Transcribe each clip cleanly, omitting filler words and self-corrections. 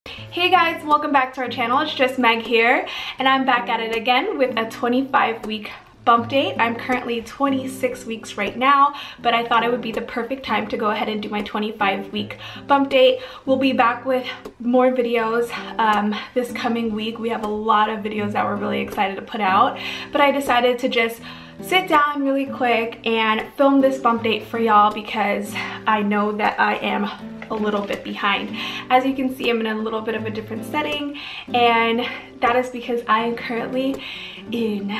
Hey guys, welcome back to our channel. It's just Meg here, and I'm back at it again with a 25-week bump date. I'm currently 26 weeks right now, but I thought it would be the perfect time to go ahead and do my 25-week bump date. We'll be back with more videos this coming week. We have a lot of videos that we're really excited to put out, but I decided to just sit down really quick and film this bump date for y'all because I know that I am a little bit behind. As you can see, I'm in a little bit of a different setting, and that is because I am currently in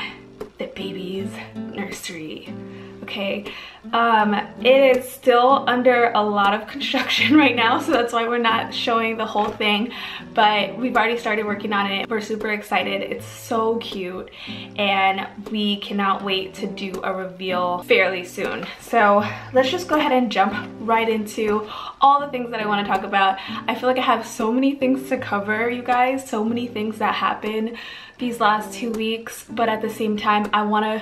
the baby's nursery. Okay, it is still under a lot of construction right now, so that's why we're not showing the whole thing, but we've already started working on it. We're super excited. It's so cute, and we cannot wait to do a reveal fairly soon. So let's just go ahead and jump right into all the things that I want to talk about. I feel like I have so many things to cover, you guys, so many things that happened these last 2 weeks, but at the same time I wanna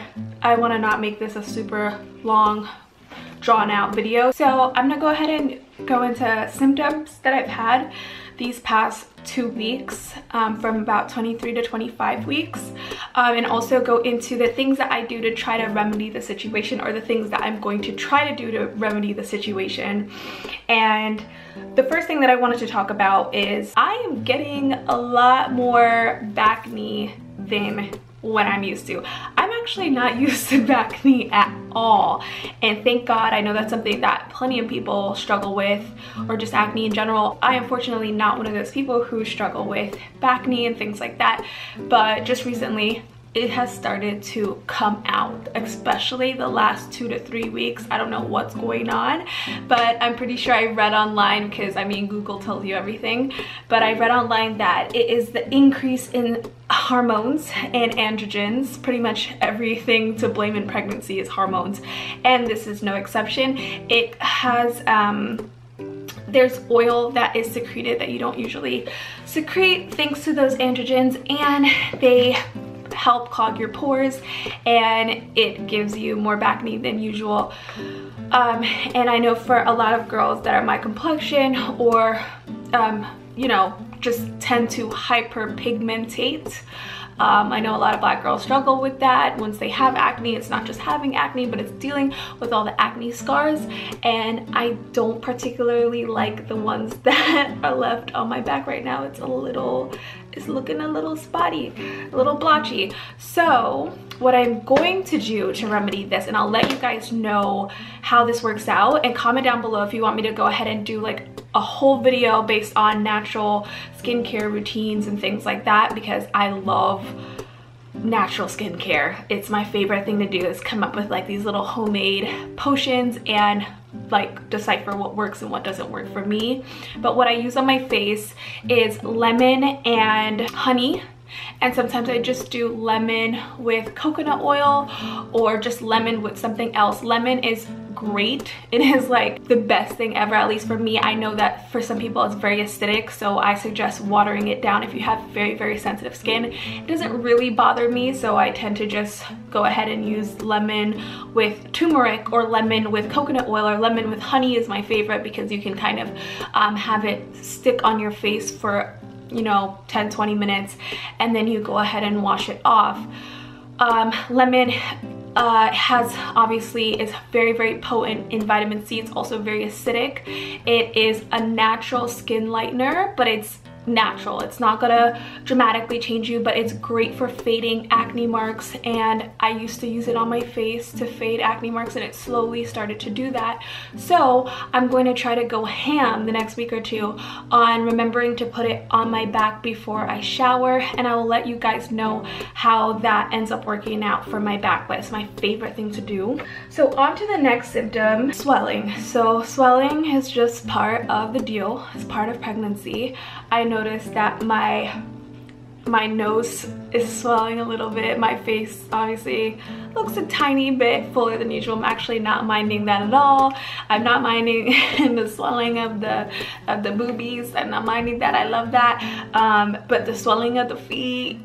not make this a super long drawn out video. So I'm gonna go ahead and go into symptoms that I've had these past 2 weeks, from about 23 to 25 weeks, and also go into the things that I do to try to remedy the situation, or the things that I'm going to try to do to remedy the situation. And the first thing that I wanted to talk about is I am getting a lot more Bacne than what I'm used to. I'm actually not used to Bacne at all, and thank God. I know that's something that plenty of people struggle with, or just acne in general. I am fortunately not one of those people who struggle with Bacne and things like that, but just recently it has started to come out, especially the last 2 to 3 weeks. I don't know what's going on, but I'm pretty sure I read online, because I mean Google tells you everything, but I read online that it is the increase in hormones and androgens. Pretty much everything to blame in pregnancy is hormones, and this is no exception. It has there's oil that is secreted that you don't usually secrete thanks to those androgens, and they help clog your pores, and it gives you more Bacne than usual. And I know for a lot of girls that are my complexion, or you know, just tend to hyperpigmentate. I know a lot of black girls struggle with that. Once they have acne, it's not just having acne, but it's dealing with all the acne scars, and I don't particularly like the ones that are left on my back right now. It's looking a little spotty, a little blotchy. So what I'm going to do to remedy this, and I'll let you guys know how this works out, and comment down below if you want me to go ahead and do like a whole video based on natural skincare routines and things like that, because I love natural skincare. It's my favorite thing to do, is come up with like these little homemade potions and like decipher what works and what doesn't work for me. But what I use on my face is lemon and honey, and sometimes I just do lemon with coconut oil, or just lemon with something else. Lemon is great. It is like the best thing ever, at least for me. I know that for some people it's very acidic, so I suggest watering it down if you have very sensitive skin. It doesn't really bother me, so I tend to just go ahead and use lemon with turmeric, or lemon with coconut oil, or lemon with honey is my favorite, because you can kind of have it stick on your face for, you know, 10-20 minutes, and then you go ahead and wash it off. Lemon is very potent in vitamin C. It's also very acidic. It is a natural skin lightener, but it's natural. It's not gonna dramatically change you, but it's great for fading acne marks, and I used to use it on my face to fade acne marks, and it slowly started to do that. So I'm going to try to go ham the next week or two on remembering to put it on my back before I shower, and I will let you guys know how that ends up working out for my back, but it's my favorite thing to do. So on to the next symptom, swelling. So swelling is just part of the deal. It's part of pregnancy. I noticed that my nose is swelling a little bit. My face obviously looks a tiny bit fuller than usual. I'm actually not minding that at all. I'm not minding the swelling of the boobies. I'm not minding that. I love that. But the swelling of the feet,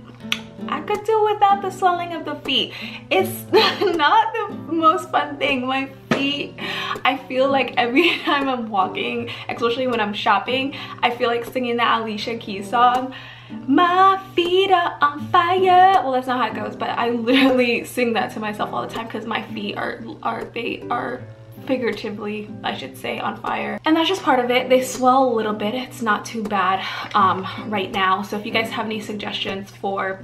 I could do without the swelling of the feet. It's not the most fun thing. My feet. I feel like every time I'm walking, especially when I'm shopping, I feel like singing that Alicia Keys song, my feet are on fire. Well, that's not how it goes, but I literally sing that to myself all the time because my feet are figuratively, I should say, on fire. And that's just part of it. They swell a little bit. It's not too bad right now. So if you guys have any suggestions for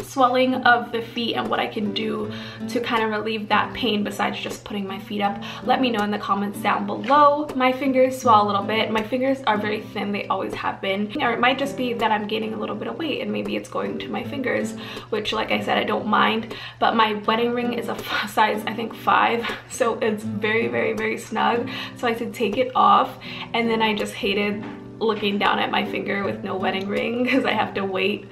swelling of the feet and what I can do to kind of relieve that pain besides just putting my feet up, let me know in the comments down below. My fingers swell a little bit. My fingers are very thin. They always have been. Or it might just be that I'm gaining a little bit of weight and maybe it's going to my fingers, which, like I said, I don't mind. But my wedding ring is a size, I think, 5. So it's very, very, very snug. So I could take it off, and then I just hated looking down at my finger with no wedding ring because I have to wait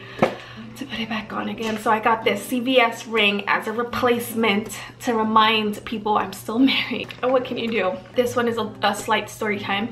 to put it back on again. So I got this CVS ring as a replacement to remind people I'm still married. And what can you do? This one is a slight story time.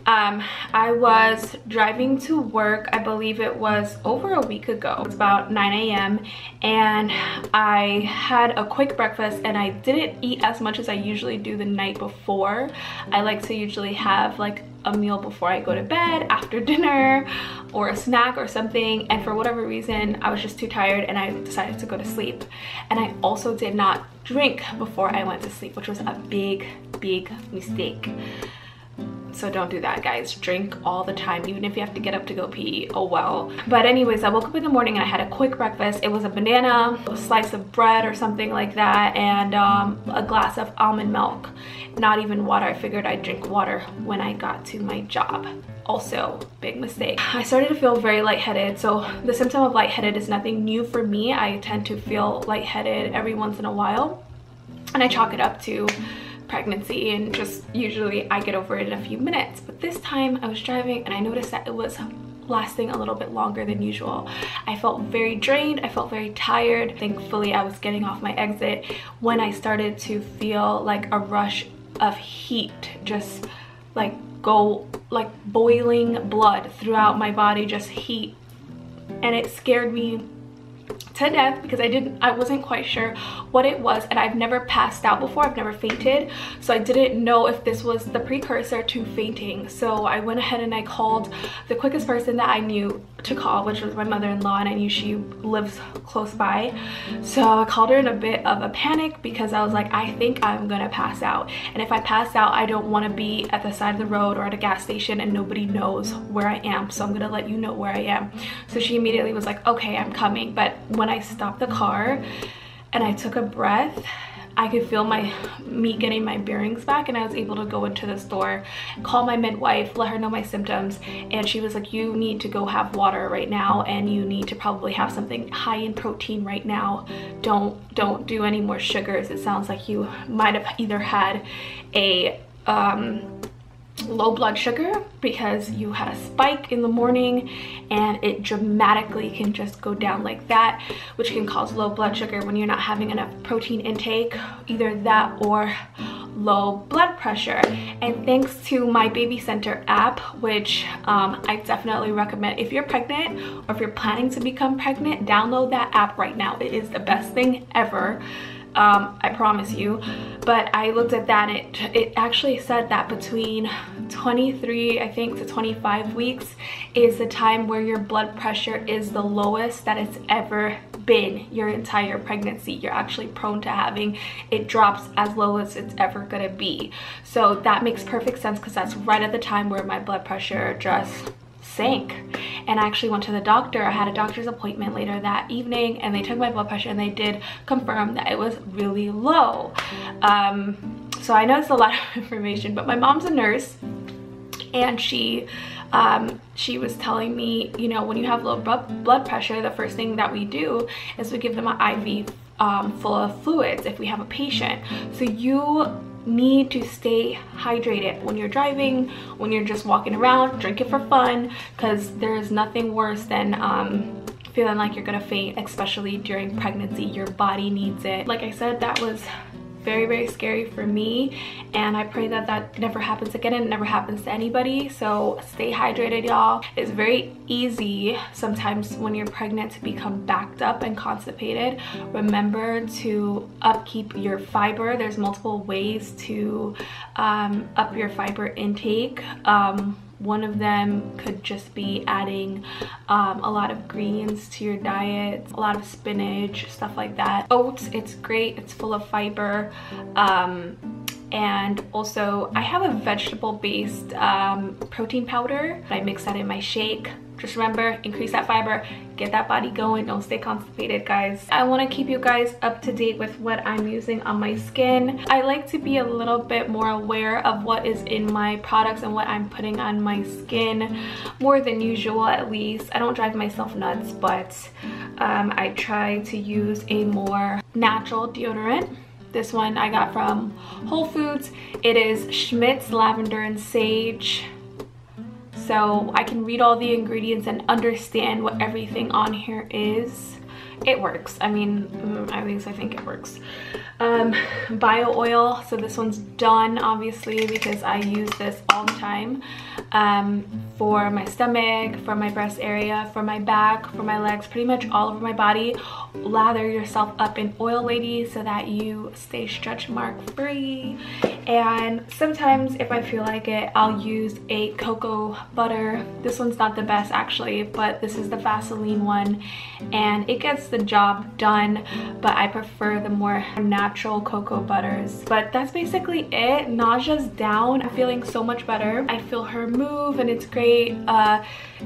I was driving to work, I believe it was over a week ago. It was about 9 a.m. and I had a quick breakfast, and I didn't eat as much as I usually do the night before. I like to usually have like a meal before I go to bed, after dinner, or a snack or something, and for whatever reason I was just too tired and I decided to go to sleep. And I also did not drink before I went to sleep, which was a big mistake. So don't do that, guys. Drink all the time, even if you have to get up to go pee. Oh well. But anyways, I woke up in the morning and I had a quick breakfast. It was a banana, a slice of bread or something like that, and a glass of almond milk. Not even water. I figured I'd drink water when I got to my job. Also, big mistake. I started to feel very lightheaded. So the symptom of lightheaded is nothing new for me. I tend to feel lightheaded every once in a while, and I chalk it up to pregnancy, and just usually I get over it in a few minutes. But this time I was driving and I noticed that it was lasting a little bit longer than usual. I felt very drained. I felt very tired. Thankfully, I was getting off my exit when I started to feel like a rush of heat, just like go like boiling blood throughout my body, just heat. And it scared me to death because I wasn't quite sure what it was, and I've never passed out before. I've never fainted, so I didn't know if this was the precursor to fainting. So I went ahead and I called the quickest person that I knew to call, which was my mother-in-law, and I knew she lives close by. So I called her in a bit of a panic because I was like, I think I'm gonna pass out, and if I pass out, I don't want to be at the side of the road or at a gas station and nobody knows where I am, so I'm gonna let you know where I am. So she immediately was like, okay, I'm coming. But when I stopped the car and I took a breath, I could feel me getting my bearings back, and I was able to go into the store, call my midwife, let her know my symptoms, and she was like, you need to go have water right now, and you need to probably have something high in protein right now. Don't do any more sugars. It sounds like you might have either had a low blood sugar because you had a spike in the morning, and it dramatically can just go down like that, which can cause low blood sugar when you're not having enough protein intake. Either that or low blood pressure. And thanks to my Baby Center app, which I definitely recommend if you're pregnant or if you're planning to become pregnant, download that app right now. It is the best thing ever. I promise you. But I looked at that, and it actually said that between 23, I think, to 25 weeks is the time where your blood pressure is the lowest that it's ever been your entire pregnancy. You're actually prone to having it drops as low as it's ever gonna be. So that makes perfect sense because that's right at the time where my blood pressure just sank. And I actually went to the doctor. I had a doctor's appointment later that evening, and they took my blood pressure and they did confirm that it was really low. So I know it's a lot of information, but my mom's a nurse, and she was telling me, you know, when you have low blood pressure, the first thing that we do is we give them an IV full of fluids if we have a patient. So you need to stay hydrated when you're driving, when you're just walking around. Drink it for fun, because there is nothing worse than feeling like you're gonna faint, especially during pregnancy. Your body needs it. Like I said, that was very, very scary for me, and I pray that that never happens again and it never happens to anybody. So stay hydrated, y'all. It's very easy sometimes when you're pregnant to become backed up and constipated. Remember to upkeep your fiber. There's multiple ways to up your fiber intake. One of them could just be adding a lot of greens to your diet, a lot of spinach, stuff like that. Oats, it's great, it's full of fiber. And also I have a vegetable based protein powder. I mix that in my shake. Just remember, increase that fiber, get that body going, don't stay constipated, guys. I want to keep you guys up to date with what I'm using on my skin. I like to be a little bit more aware of what is in my products and what I'm putting on my skin, more than usual at least. I don't drive myself nuts, but I try to use a more natural deodorant. This one I got from Whole Foods. It is Schmidt's Lavender and Sage. So I can read all the ingredients and understand what everything on here is. It works. I mean, at least I think it works. Bio oil. So this one's done, obviously, because I use this all the time. For my stomach, for my breast area, for my back, for my legs, pretty much all over my body. Lather yourself up in oil, ladies, so that you stay stretch mark free. And sometimes if I feel like it, I'll use a cocoa butter. This one's not the best actually, but this is the Vaseline one, and it gets the job done, but I prefer the more natural cocoa butters. But that's basically it. Nausea's down. I'm feeling so much better. I feel her move and it's great.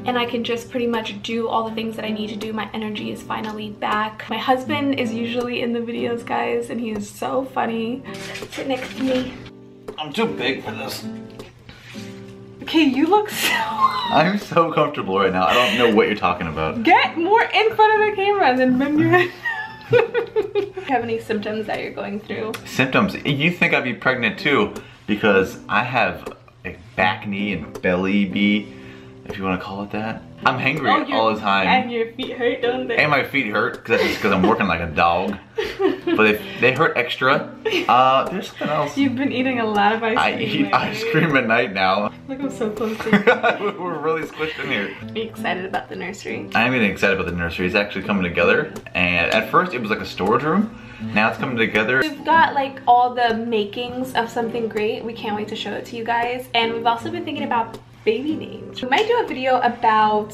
And I can just pretty much do all the things that I need to do. My energy is finally back. My husband is usually in the videos, guys, and he is so funny. Sit next to me. I'm too big for this. Okay, you look so... I'm so comfortable right now. I don't know what you're talking about. Get more in front of the camera and then bend your head. Do you have any symptoms that you're going through? Symptoms? You think I'd be pregnant too, because I have a Bacne and belly bee, if you want to call it that. I'm hangry all the time. And your feet hurt, don't they? And my feet hurt, because I'm working like a dog. But they hurt extra. There's something else. You've been eating a lot of ice cream. I eat ice cream at night now. Look, I'm so close to you. We're really squished in here. Are you excited about the nursery? I'm getting excited about the nursery. It's actually coming together. And at first it was like a storage room. Now it's coming together. We've got like all the makings of something great. We can't wait to show it to you guys. And we've also been thinking about baby names. We might do a video about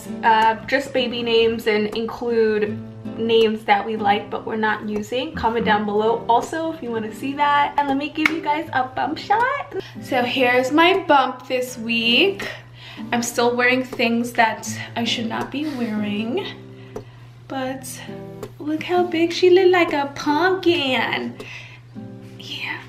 just baby names and include names that we like but we're not using. Comment down below also if you want to see that. And let me give you guys a bump shot. So here's my bump this week. I'm still wearing things that I should not be wearing, but look how big she looked, like a pumpkin. Yeah.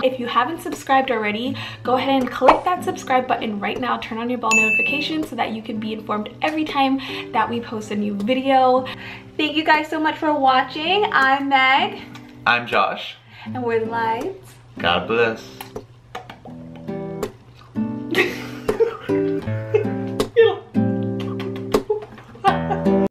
If you haven't subscribed already, go ahead and click that subscribe button right now. Turn on your bell notifications so that you can be informed every time that we post a new video. Thank you guys so much for watching. I'm Meg. I'm Josh. And we're the Lights. God bless.